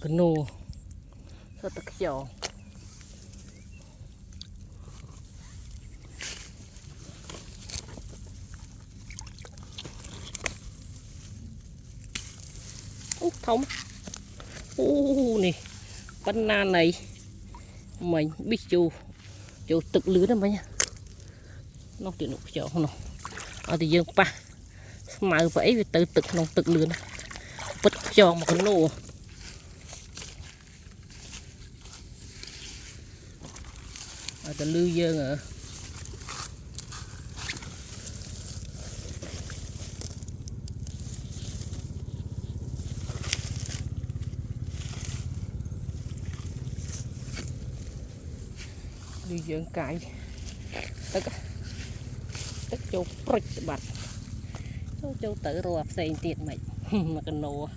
cái nô sao tắc giò thông nè banana này mình biết chú tự lưới đó mấy nha nó tự nụ chợ không nào ở thì dương pa mà vậy tự nó tự lưới này bất cho một cái nô ở từ lưới dương à đi dưỡng cài tất châu bạch châu tự rồi xây tiền mày mà cần nổ